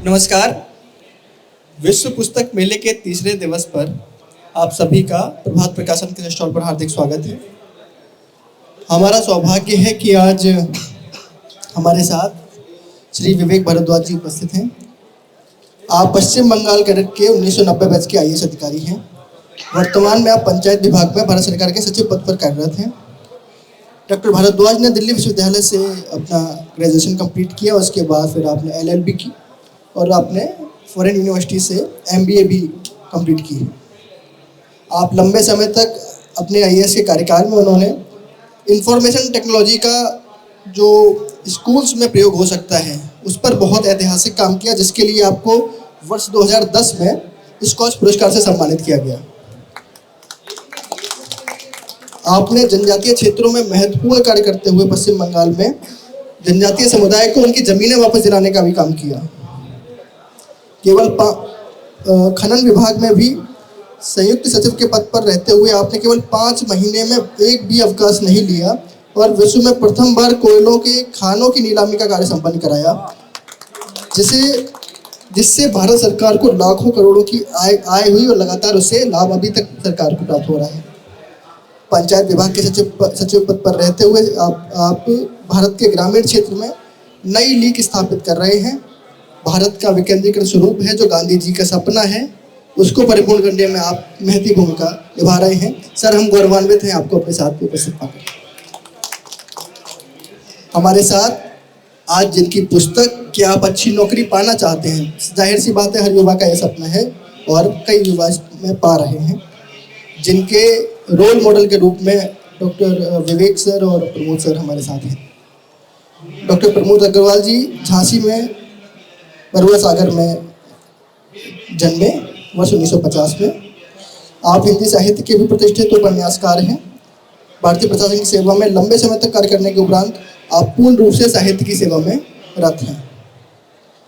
नमस्कार। विश्व पुस्तक मेले के तीसरे दिवस पर आप सभी का प्रभात प्रकाशन के स्टॉल पर हार्दिक स्वागत है। हमारा सौभाग्य है कि आज हमारे साथ श्री विवेक भारद्वाज जी उपस्थित हैं। आप पश्चिम बंगाल कैडर के 1990 बैच के आईएएस अधिकारी हैं। वर्तमान में आप पंचायत विभाग में भारत सरकार के सचिव पद पर कार्यरत हैं। डॉक्टर भारद्वाज ने दिल्ली विश्वविद्यालय से अपना ग्रेजुएशन कंप्लीट किया। उसके बाद फिर आपने एलएलबी की और आपने फॉरेन यूनिवर्सिटी से एमबीए भी कंप्लीट की है। आप लंबे समय तक अपने आईएएस के कार्यकाल में उन्होंने इंफॉर्मेशन टेक्नोलॉजी का जो स्कूल्स में प्रयोग हो सकता है उस पर बहुत ऐतिहासिक काम किया, जिसके लिए आपको वर्ष 2010 में स्कॉच पुरस्कार से सम्मानित किया गया। आपने जनजातीय क्षेत्रों में महत्वपूर्ण कार्य करते हुए पश्चिम बंगाल में जनजातीय समुदाय को उनकी जमीनें वापस दिलाने का भी काम किया। केवल खनन विभाग में भी संयुक्त सचिव के पद पर रहते हुए आपने केवल 5 महीने में एक भी अवकाश नहीं लिया और विश्व में प्रथम बार कोयलों के खानों की नीलामी का कार्य संपन्न कराया, जिससे भारत सरकार को लाखों करोड़ों की आय हुई और लगातार उससे लाभ अभी तक सरकार को प्राप्त हो रहा है। पंचायत विभाग के सचिव पद पर रहते हुए आप भारत के ग्रामीण क्षेत्र में नई लीग स्थापित कर रहे हैं। भारत का विकेंद्रीकृत स्वरूप है जो गांधी जी का सपना है, उसको परिपूर्ण करने में आप महती भूमिका निभा रहे हैं। सर, हम गौरवान्वित हैं आपको अपने साथ उपस्थित पाकर। हमारे साथ आज जिनकी पुस्तक कि आप अच्छी नौकरी पाना चाहते हैं, जाहिर सी बात है हर युवा का यह सपना है और कई युवा में पा रहे हैं, जिनके रोल मॉडल के रूप में डॉक्टर विवेक सर और प्रमोद सर हमारे साथ हैं। डॉक्टर प्रमोद अग्रवाल जी झांसी में बरुआ सागर में जन्मे वर्ष 1950 में। आप हिंदी साहित्य के भी प्रतिष्ठित उपन्यासकार हैं। भारतीय प्रशासन की सेवा में लंबे समय तक कार्य करने के उपरांत आप पूर्ण रूप से साहित्य की सेवा में रत हैं।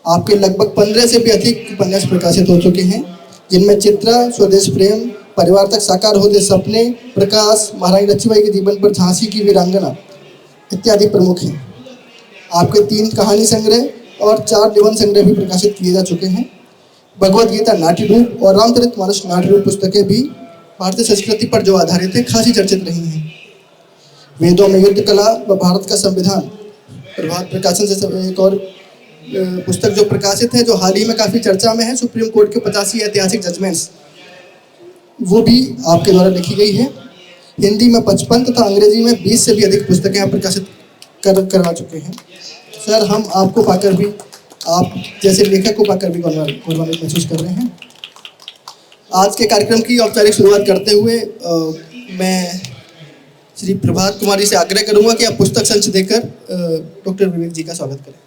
आपके लगभग 15 से भी अधिक उपन्यास प्रकाशित हो चुके हैं, जिनमें चित्रा, स्वदेश प्रेम, परिवार तक साकार होते सपने, प्रकाश, महारानी लक्ष्मीबाई के जीवन पर, झांसी की वीरांगना इत्यादि प्रमुख हैं। आपके 3 कहानी संग्रह और 4 निबंध संग्रह भी प्रकाशित किए जा चुके हैं। भगवद गीता नाट्य रूप और रामचरितमानस नाट्य रूप पुस्तकें भी भारतीय संस्कृति पर जो आधारित है खासी चर्चित रही हैं। वेदों में युद्ध कला व भारत का संविधान प्रभात प्रकाशन से एक और पुस्तक जो प्रकाशित है, जो हाल ही में काफ़ी चर्चा में है, सुप्रीम कोर्ट के 85 ऐतिहासिक जजमेंट्स, वो भी आपके द्वारा लिखी गई है। हिंदी में 55 तथा अंग्रेजी में 20 से भी अधिक पुस्तकें आप प्रकाशित करवा चुके हैं। सर, हम आपको पाकर भी, आप जैसे लेखक को पाकर भी गौरवान्वित महसूस कर रहे हैं। आज के कार्यक्रम की औपचारिक शुरुआत करते हुए मैं श्री प्रभात कुमारी से आग्रह करूंगा कि आप पुस्तक संच देकर डॉक्टर विवेक जी का स्वागत करें।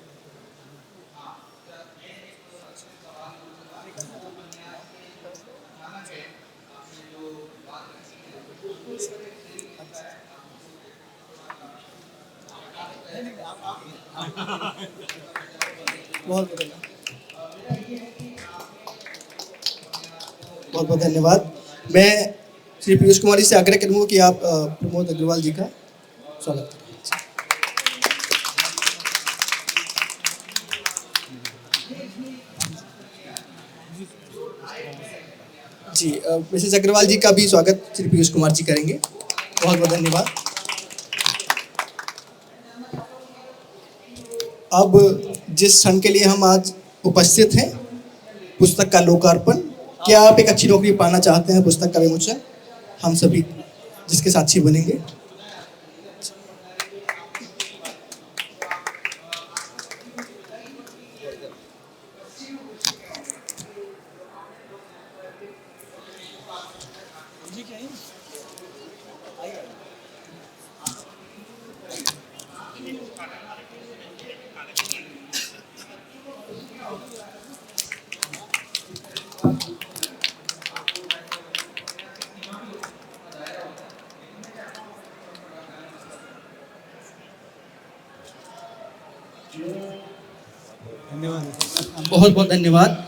बहुत बहुत धन्यवाद। मैं श्री पीयूष कुमारी से आग्रह करूंगा कि आप प्रमोद अग्रवाल जी का स्वागत करें। जी, मिसेस अग्रवाल जी का भी स्वागत श्री पीयूष कुमार जी करेंगे। बहुत बहुत धन्यवाद। अब जिस क्षण के लिए हम आज उपस्थित हैं, पुस्तक का लोकार्पण, क्या आप एक अच्छी नौकरी पाना चाहते हैं? पुस्तक का विमोचन हम सभी जिसके साक्षी बनेंगे। बहुत बहुत धन्यवाद।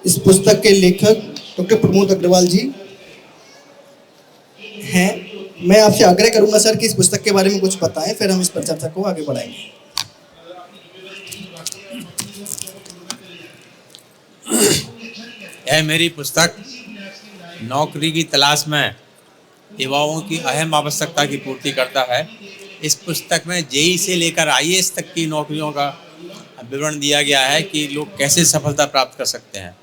इस पुस्तक के लेखक डॉक्टर प्रमोद अग्रवाल जी हैं। मैं आपसे आग्रह करूंगा सर कि इस पुस्तक के बारे में कुछ बताएं, फिर हम इस पर चर्चा को आगे बढ़ाएंगे। यह मेरी पुस्तक नौकरी की तलाश में युवाओं की अहम आवश्यकता की पूर्ति करता है। इस पुस्तक में जेईई से लेकर आईएएस तक की नौकरियों का विवरण दिया गया है कि लोग कैसे सफलता प्राप्त कर सकते हैं,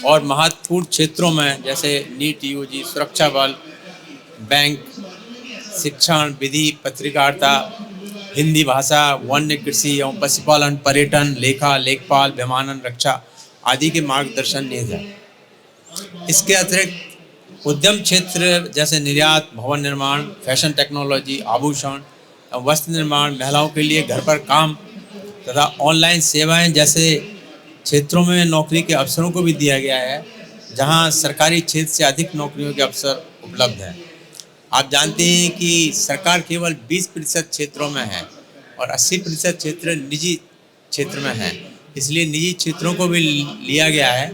और महत्वपूर्ण क्षेत्रों में जैसे नीट, यूजी, सुरक्षा बल, बैंक, शिक्षण, विधि, पत्रकारिता, हिंदी भाषा, वन्य कृषि एवं पशुपालन, पर्यटन, लेखा, लेखपाल, विमानन, रक्षा आदि के मार्गदर्शन निहित है। इसके अतिरिक्त उद्यम क्षेत्र जैसे निर्यात, भवन निर्माण, फैशन टेक्नोलॉजी, आभूषण, वस्त्र निर्माण, महिलाओं के लिए घर पर काम तथा ऑनलाइन सेवाएं जैसे क्षेत्रों में नौकरी के अवसरों को भी दिया गया है, जहां सरकारी क्षेत्र से अधिक नौकरियों के अवसर उपलब्ध हैं। आप जानते हैं कि सरकार केवल 20% क्षेत्रों में है और 80% क्षेत्र निजी क्षेत्र में है, इसलिए निजी क्षेत्रों को भी लिया गया है।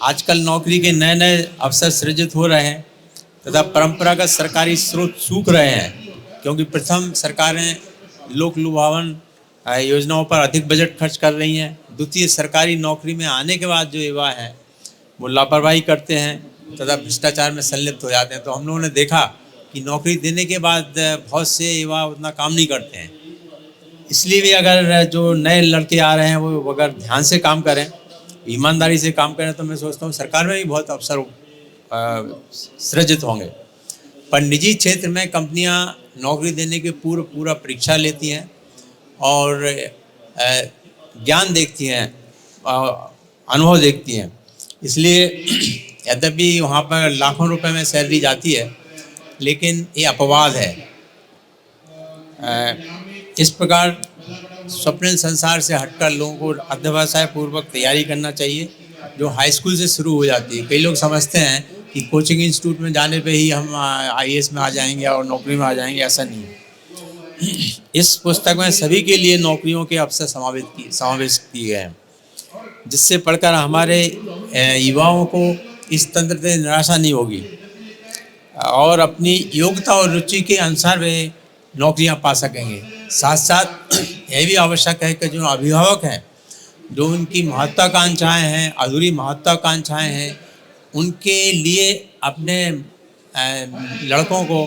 आजकल नौकरी के नए नए अवसर सृजित हो रहे हैं तथा परंपरागत सरकारी स्रोत सूख रहे हैं, क्योंकि प्रथम सरकारें लोक लुभावन योजनाओं पर अधिक बजट खर्च कर रही हैं। द्वितीय, सरकारी नौकरी में आने के बाद जो युवा हैं वो लापरवाही करते हैं तथा भ्रष्टाचार में संलिप्त हो जाते हैं। तो हम लोगों ने देखा कि नौकरी देने के बाद बहुत से युवा उतना काम नहीं करते हैं। इसलिए भी अगर जो नए लड़के आ रहे हैं वो अगर ध्यान से काम करें, ईमानदारी से काम करें, तो मैं सोचता हूँ सरकार में भी बहुत अवसर सृजित होंगे। पर निजी क्षेत्र में कंपनियां नौकरी देने के पूरा परीक्षा लेती हैं और ज्ञान देखती हैं, अनुभव देखती हैं। इसलिए यद्यपि वहाँ पर लाखों रुपए में सैलरी जाती है, लेकिन ये अपवाद है। इस प्रकार स्वप्निल संसार से हटकर लोगों को अध्यवसाय पूर्वक तैयारी करना चाहिए, जो हाई स्कूल से शुरू हो जाती है। कई लोग समझते हैं कि कोचिंग इंस्टीट्यूट में जाने पे ही हम आईएएस में आ जाएंगे और नौकरी में आ जाएंगे, ऐसा नहीं है। इस पुस्तक में सभी के लिए नौकरियों के अवसर समावेश किए गए हैं, जिससे पढ़कर हमारे युवाओं को इस तंत्र से निराशा नहीं होगी और अपनी योग्यता और रुचि के अनुसार वे नौकरियां पा सकेंगे। साथ साथ यह भी आवश्यक है कि जो अभिभावक हैं, जो उनकी महत्वाकांक्षाएं हैं, अधूरी महत्वाकांक्षाएं हैं, उनके लिए अपने लड़कों को,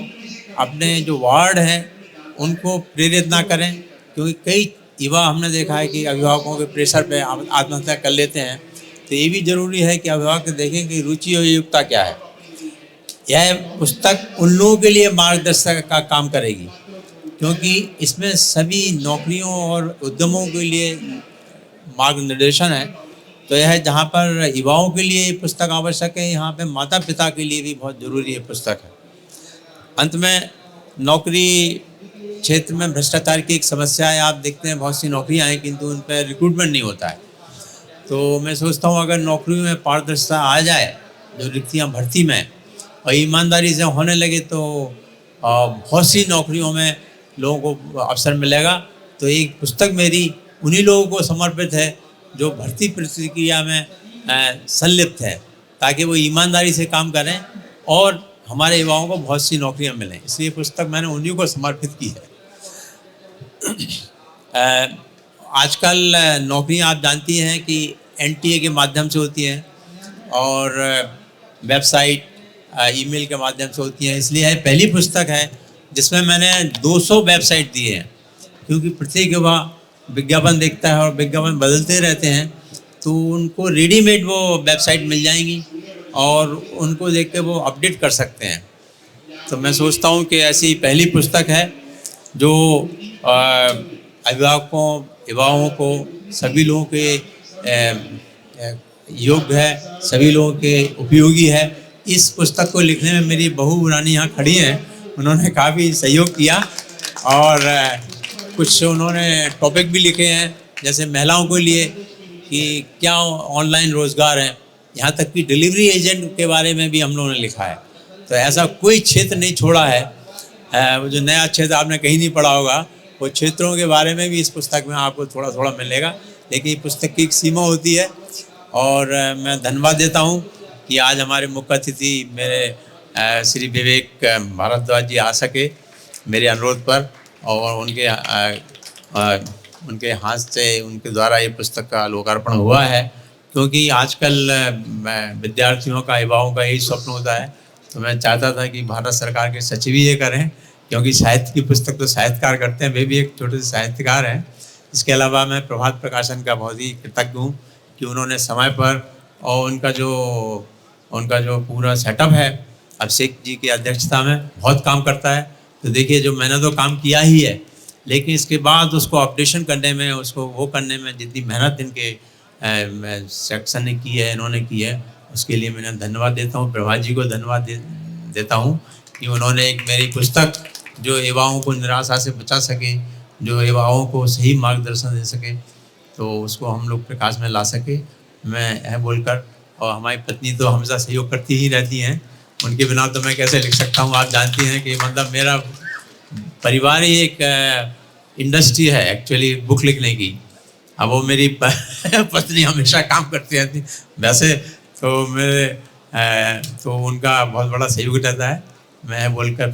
अपने जो वार्ड हैं उनको प्रेरित ना करें, क्योंकि कई युवा हमने देखा है कि अभिभावकों के प्रेशर पे आत्महत्या कर लेते हैं। तो ये भी ज़रूरी है कि अभिभावक देखें कि रुचि और योग्यता क्या है। यह पुस्तक उन लोगों के लिए मार्गदर्शक का काम करेगी, क्योंकि इसमें सभी नौकरियों और उद्यमों के लिए मार्गनिर्देशन है। तो यह जहाँ पर युवाओं के लिए ये पुस्तक आवश्यक है, यहाँ पे माता पिता के लिए भी बहुत ज़रूरी ये पुस्तक है। अंत में, नौकरी क्षेत्र में भ्रष्टाचार की एक समस्या है। आप देखते हैं बहुत सी नौकरियां हैं किंतु उन पर रिक्रूटमेंट नहीं होता है। तो मैं सोचता हूँ अगर नौकरियों में पारदर्शिता आ जाए, जो रिक्तियाँ भर्ती में, और ईमानदारी से होने लगे, तो बहुत सी नौकरियों में लोगों को अवसर मिलेगा। तो एक पुस्तक मेरी उन्हीं लोगों को समर्पित है जो भर्ती प्रक्रिया में संलिप्त है, ताकि वो ईमानदारी से काम करें और हमारे युवाओं को बहुत सी नौकरियां मिलें। इसलिए पुस्तक मैंने उन्हीं को समर्पित की है। आजकल नौकरियां आप जानती हैं कि एनटीए के माध्यम से होती हैं और वेबसाइट, ईमेल के माध्यम से होती हैं। इसलिए यह पहली पुस्तक है जिसमें मैंने 200 वेबसाइट दिए हैं, क्योंकि प्रत्येक युवा विज्ञापन देखता है और विज्ञापन बदलते रहते हैं, तो उनको रेडीमेड वो वेबसाइट मिल जाएंगी और उनको देख के वो अपडेट कर सकते हैं। तो मैं सोचता हूँ कि ऐसी पहली पुस्तक है जो अभिभावकों, युवाओं को, सभी लोगों के योग्य है, सभी लोगों के उपयोगी है। इस पुस्तक को लिखने में मेरी बहू रानी यहाँ खड़ी हैं, उन्होंने काफ़ी सहयोग किया और कुछ उन्होंने टॉपिक भी लिखे हैं, जैसे महिलाओं के लिए कि क्या ऑनलाइन रोज़गार हैं, यहाँ तक कि डिलीवरी एजेंट के बारे में भी हम लोगों ने लिखा है। तो ऐसा कोई क्षेत्र नहीं छोड़ा है। वो जो नया क्षेत्र आपने कहीं नहीं पढ़ा होगा, वो क्षेत्रों के बारे में भी इस पुस्तक में आपको थोड़ा थोड़ा मिलेगा, लेकिन पुस्तक की एक सीमा होती है। और मैं धन्यवाद देता हूँ कि आज हमारे मुख्य अतिथि मेरे श्री विवेक भारद्वाज जी आ सके मेरे अनुरोध पर, और उनके हाथ से, उनके द्वारा ये पुस्तक का लोकार्पण हुआ है। क्योंकि आजकल विद्यार्थियों का, युवाओं का यही स्वप्न होता है। तो मैं चाहता था कि भारत सरकार के सचिव ही ये करें, क्योंकि साहित्य की पुस्तक तो साहित्यकार करते हैं, वे भी एक छोटे से साहित्यकार हैं। इसके अलावा मैं प्रभात प्रकाशन का बहुत ही कृतज्ञ हूँ कि उन्होंने समय पर, और उनका जो पूरा सेटअप है अभिषेक जी की अध्यक्षता में बहुत काम करता है। तो देखिए, जो मैंने तो काम किया ही है, लेकिन इसके बाद उसको अपडेशन करने में, उसको वो करने में जितनी मेहनत इनके सेक्शन ने की है, इन्होंने की है, उसके लिए मैं धन्यवाद देता हूँ। प्रभात जी को धन्यवाद देता हूँ कि उन्होंने एक मेरी पुस्तक जो युवाओं को निराशा से बचा सके, जो युवाओं को सही मार्गदर्शन दे सके, तो उसको हम लोग प्रकाश में ला सके। मैं यह बोलकर, और हमारी पत्नी तो हमेशा सहयोग करती ही रहती हैं, उनके बिना तो मैं कैसे लिख सकता हूँ। आप जानती हैं कि मतलब मेरा परिवार ही एक इंडस्ट्री है एक्चुअली बुक लिखने की। अब वो मेरी पत्नी हमेशा काम करती रहती, वैसे तो मेरे तो उनका बहुत बड़ा सहयोग रहता है। मैं बोलकर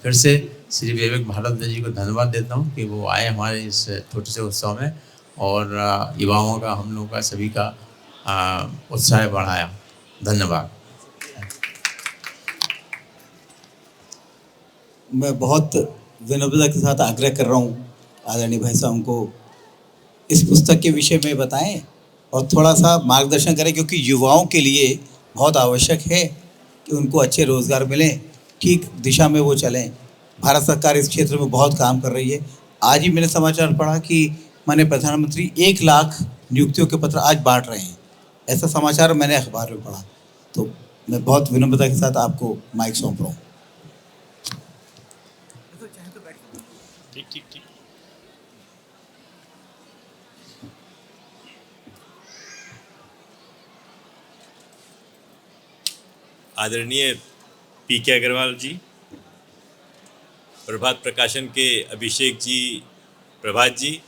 फिर से श्री विवेक भारद्वाज जी को धन्यवाद देता हूँ कि वो आए हमारे इस छोटे से उत्सव में, और युवाओं का, हम लोगों का, सभी का उत्साह बढ़ाया। धन्यवाद। मैं बहुत विनम्रता के साथ आग्रह कर रहा हूँ आदरणीय भाई साहब को इस पुस्तक के विषय में बताएं और थोड़ा सा मार्गदर्शन करें, क्योंकि युवाओं के लिए बहुत आवश्यक है कि उनको अच्छे रोज़गार मिलें, ठीक दिशा में वो चलें। भारत सरकार इस क्षेत्र में बहुत काम कर रही है। आज ही मैंने समाचार पढ़ा कि माननीय प्रधानमंत्री 1 लाख नियुक्तियों के पत्र आज बांट रहे हैं, ऐसा समाचार मैंने अखबार में पढ़ा। तो मैं बहुत विनम्रता के साथ आपको माइक सौंप रहा हूँ। ठीक। आदरणीय पीके अग्रवाल जी, प्रभात प्रकाशन के अभिषेक जी, प्रभात जी,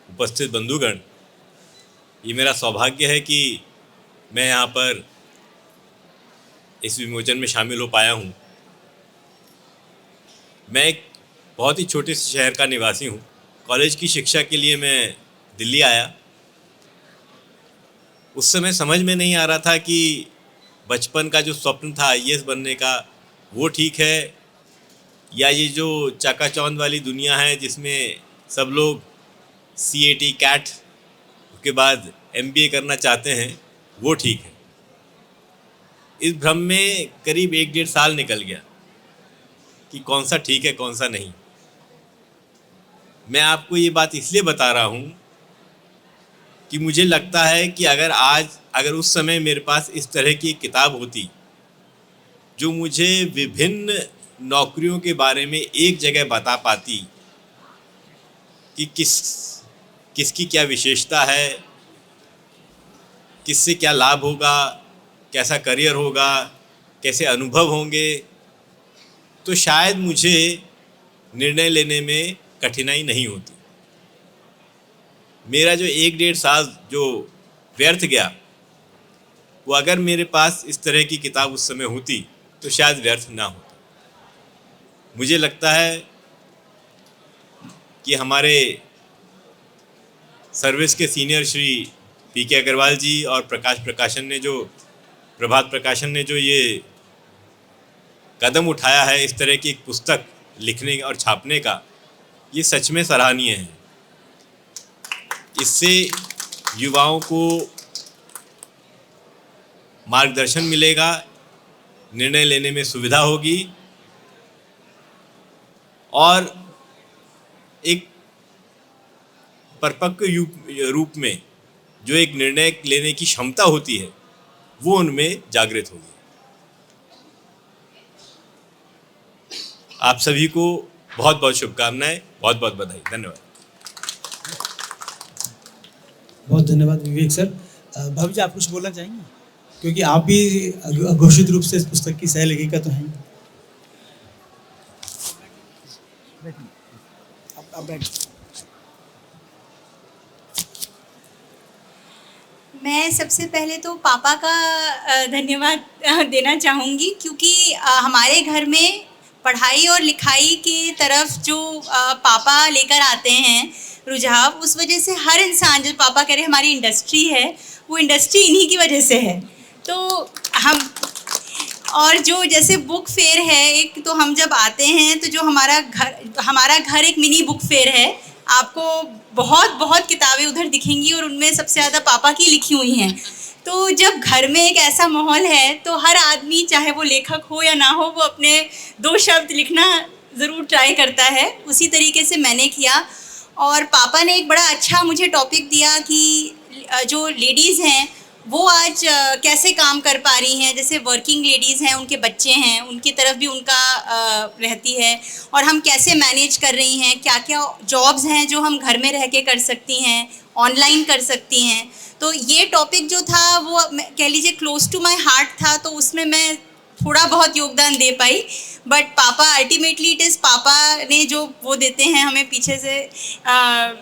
उपस्थित बंधुगण, ये मेरा सौभाग्य है कि मैं यहाँ पर इस विमोचन में शामिल हो पाया हूँ। मैं एक बहुत ही छोटे से शहर का निवासी हूँ। कॉलेज की शिक्षा के लिए मैं दिल्ली आया। उस समय समझ में नहीं आ रहा था कि बचपन का जो स्वप्न था आईएएस बनने का, वो ठीक है, या ये जो चकाचौंध वाली दुनिया है जिसमें सब लोग CAT कैट के बाद MBA करना चाहते हैं, वो ठीक है। इस भ्रम में करीब 1-1.5 साल निकल गया कि कौन सा ठीक है, कौन सा नहीं। मैं आपको ये बात इसलिए बता रहा हूँ कि मुझे लगता है कि अगर उस समय मेरे पास इस तरह की किताब होती जो मुझे विभिन्न नौकरियों के बारे में एक जगह बता पाती कि किसकी क्या विशेषता है, किससे क्या लाभ होगा, कैसा करियर होगा, कैसे अनुभव होंगे, तो शायद मुझे निर्णय लेने में कठिनाई नहीं होती। मेरा जो 1-1.5 साल जो व्यर्थ गया, वो अगर मेरे पास इस तरह की किताब उस समय होती तो शायद व्यर्थ ना होता। मुझे लगता है कि हमारे सर्विस के सीनियर श्री पीके अग्रवाल जी और प्रभात प्रकाशन ने जो ये कदम उठाया है इस तरह की एक पुस्तक लिखने और छापने का, ये सच में सराहनीय है। इससे युवाओं को मार्गदर्शन मिलेगा, निर्णय लेने में सुविधा होगी, और एक परिपक्व रूप में जो एक निर्णय लेने की क्षमता होती है वो उनमें जागृत होगी। आप सभी को बहुत बहुत शुभकामनाएं, बहुत बहुत बधाई। धन्यवाद। बहुत धन्यवाद विवेक सर। भाभी जी, आप कुछ बोलना चाहेंगे, क्योंकि आप भी घोषित रूप से इस पुस्तक की सह लेखिका तो हैं। मैं सबसे पहले तो पापा का धन्यवाद देना चाहूँगी, क्योंकि हमारे घर में पढ़ाई और लिखाई की तरफ जो पापा लेकर आते हैं रुझाव, उस वजह से हर इंसान, जो पापा कह रहे हमारी इंडस्ट्री है, वो इंडस्ट्री इन्हीं की वजह से है। तो हम, और जो जैसे बुक फेयर है एक, तो हम जब आते हैं तो जो हमारा घर एक मिनी बुक फेयर है। आपको बहुत बहुत किताबें उधर दिखेंगी और उनमें सबसे ज़्यादा पापा की लिखी हुई हैं। तो जब घर में एक ऐसा माहौल है तो हर आदमी, चाहे वो लेखक हो या ना हो, वो अपने 2 शब्द लिखना ज़रूर ट्राई करता है। उसी तरीके से मैंने किया, और पापा ने एक बड़ा अच्छा मुझे टॉपिक दिया कि जो लेडीज़ हैं वो आज कैसे काम कर पा रही हैं। जैसे वर्किंग लेडीज़ हैं, उनके बच्चे हैं, उनकी तरफ भी उनका रहती है, और हम कैसे मैनेज कर रही हैं, क्या क्या जॉब्स हैं जो हम घर में रह के कर सकती हैं, ऑनलाइन कर सकती हैं। तो ये टॉपिक जो था वो कह लीजिए क्लोज टू माय हार्ट था, तो उसमें मैं थोड़ा बहुत योगदान दे पाई। बट पापा, अल्टीमेटली इट इज़ पापा ने जो वो देते हैं हमें, पीछे से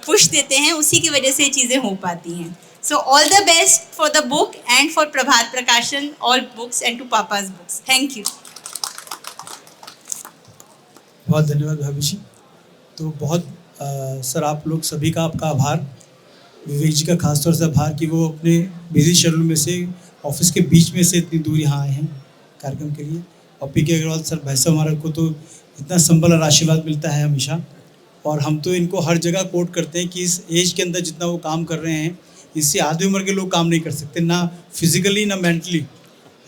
पुश देते हैं, उसी की वजह से ये चीज़ें हो पाती हैं। So all the best for the book and for Prabhat Prakashan, all books, and to Papa's books. Thank you. बहुत धन्यवाद भाभी जी। तो बहुत सर, आप लोग सभी का आपका आभार, विवेक जी का खासतौर से आभार कि वो अपने बिजी शेड्यूल में से, ऑफिस के बीच में से इतनी दूर यहाँ आए हैं कार्यक्रम के लिए। और पीके अग्रवाल सर, भाई साहब, हमारे को तो इतना संबल और आशीर्वाद मिलता है हमेशा, और हम तो इनको हर जगह कोट करते हैं कि इस एज के अंदर जितना वो काम कर रहे हैं, इससे आधी उम्र के लोग काम नहीं कर सकते, ना फिजिकली ना mentally.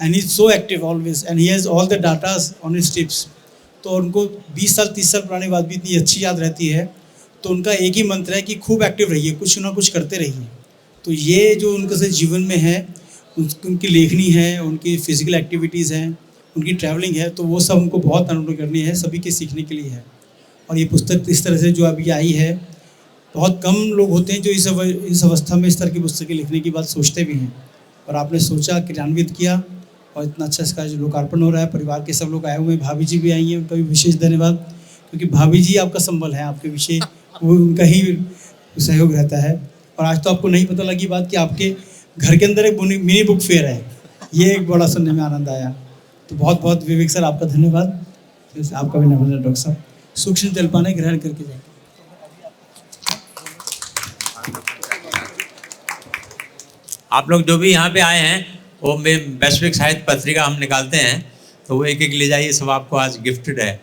And he is so active always, and he has all the datas on his tips. तो उनको 20 साल 30 साल पुरानी बात भी इतनी अच्छी याद रहती है। तो उनका एक ही मंत्र है कि खूब एक्टिव रहिए, कुछ ना कुछ करते रहिए। तो ये जो उनके से जीवन में है, उनकी लेखनी है, उनकी फिजिकल एक्टिविटीज़ हैं, उनकी ट्रैवलिंग है, तो वो सब उनको बहुत अनुकूल करनी है, सभी के सीखने के लिए है। और ये पुस्तक इस तरह से जो अभी आई है, बहुत कम लोग होते हैं जो इस अवस्था में इस तरह की पुस्तकें लिखने की बात सोचते भी हैं, और आपने सोचा, क्रियान्वित किया, और इतना अच्छा इसका जो लोकार्पण हो रहा है। परिवार के सब लोग आए हुए हैं, भाभी जी भी आई हैं, उनका भी विशेष धन्यवाद, क्योंकि भाभी जी आपका संबल है, आपके विषय वो उनका ही सहयोग रहता है। और आज तो आपको नहीं पता लगी बात कि आपके घर के अंदर एक मिनी बुक फेयर है, ये एक बड़ा सुनने में आनंद आया। तो बहुत बहुत विवेक सर आपका धन्यवाद, आपका भी धन्यवाद। डॉक्टर साहब सूक्ष्म जलपाने ग्रहण करके जाएंगे। आप लोग जो भी यहाँ पे आए हैं, वो वैश्विक साहित्य पत्रिका हम निकालते हैं, तो वो एक एक ले जाइए, सब आपको आज गिफ्टेड है।